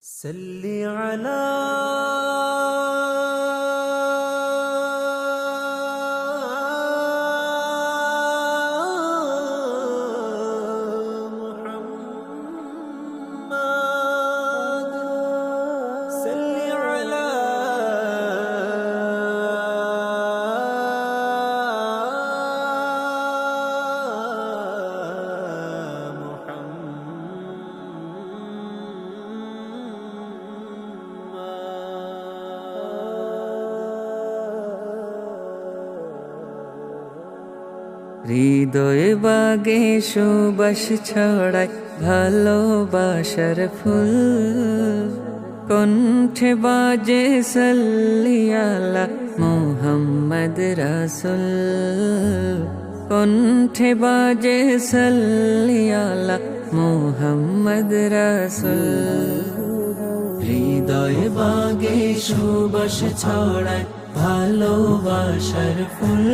صل على محمد صل على হৃদয়ে বাগে সুবাস ছড়ায় ভালোবাসার ফুল, কণ্ঠে বাজে সাল্লি আলা মুহাম্মদ রাসূল, কণ্ঠে বাজে সাল্লি আলা মুহাম্মদ রাসূল। হৃদয়ে বাগে সুবাস ছড়ায় ভালোবাসার ফুল,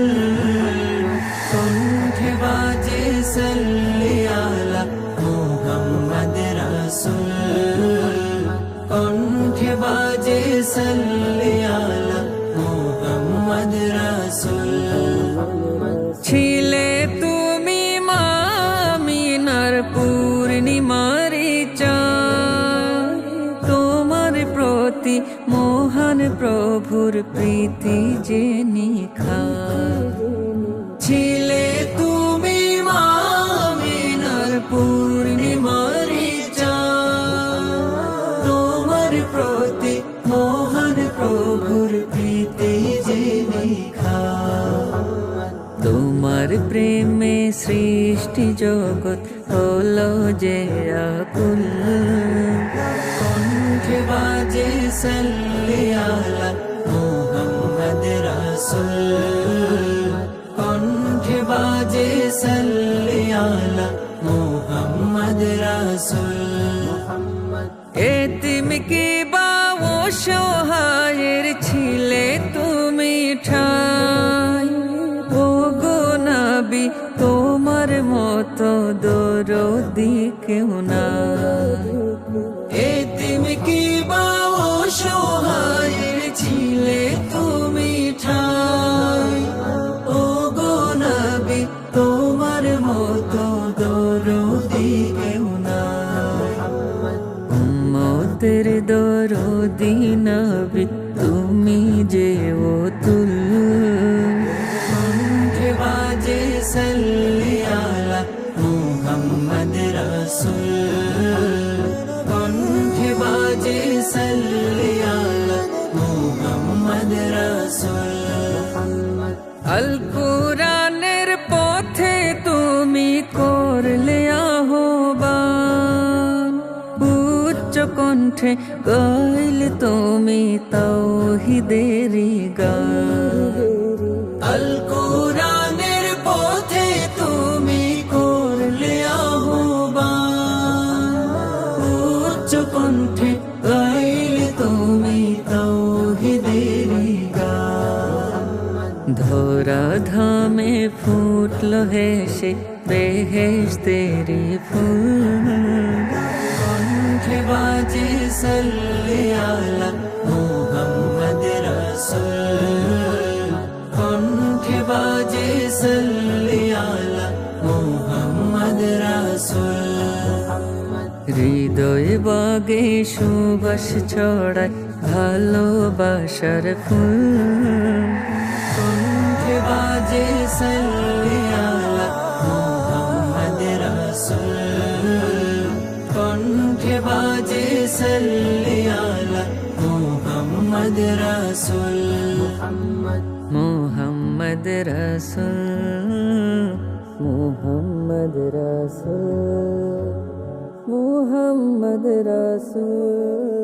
কণ্ঠে বাজে সাল্লি আলা মুহাম্মদ রাসূল, কণ্ঠে বাজে সাল্লি আলা মুহাম্মদ রাসূল। ছিলে তুমি মা আমিনার পূর্ণিমার চাঁদ, তোমার প্রতি মহান প্রভুর প্রীতি যে নিখাদ। ছিলে তুমি মা আমিনার পূর্ণিমার চাঁদ, তোমার প্রতি মহান প্রভুর প্রীতি যে নিখাদ। তোমার প্রেমে সৃষ্টি জগৎ হলো যে আকুল, কণ্ঠে বাজে সাল্লি আলা মুহাম্মদ রাসূল, কণ্ঠে বাজে সাল্লি আলা মুহাম্মদ রাসূল। এতিম কি বা অসহায়ের ছিলে তুমি ঠাই, ও গো নবী তোমার মতো দরদি কেউ নাই। এতিম কি বা অসহায়ের ছিলে তুমি ঠাই, ও গো নবী তোমার মতো দরদি কেউ নাই। উম্মতের দরদি নবী তুমি যে অতুল, কণ্ঠে বাজে সাল্লি আলা মুহাম্মদ রাসূল, কণ্ঠে বাজে সাল্লি আলা মুহাম্মদ রাসূল। আল কুরআনের পথে তুমি করলে আহ্বান, উচ্চ কণ্ঠে গাইলে তুমি তাওহীদের গান। আল কুরআনের পথে তুমি করলে আহ্বান, উচ্চ কণ্ঠে গাইলে তুমি তাওহীদের গান। ধরা ধামে ফুটলো হেসে বেহেশতেরি ফুল, কণ্ঠে বাজে সাল্লি আলা মুহাম্মদ রাসূল, কণ্ঠে বাজে সাল্লি আলা মুহাম্মদ রাসূল। হৃদয়ে বাগে সুবাস ছড়ায় ভালোবাসার ফুল, কণ্ঠে বাজে সাল্লি আলা মুহাম্মদ রাসূল, কণ্ঠে বাজে সাল্লি আলা মুহাম্মদ রাসূল। মুহাম্মদ রাসূল, মুহাম্মদ রাসূল, মুহাম্মদ রাসূল।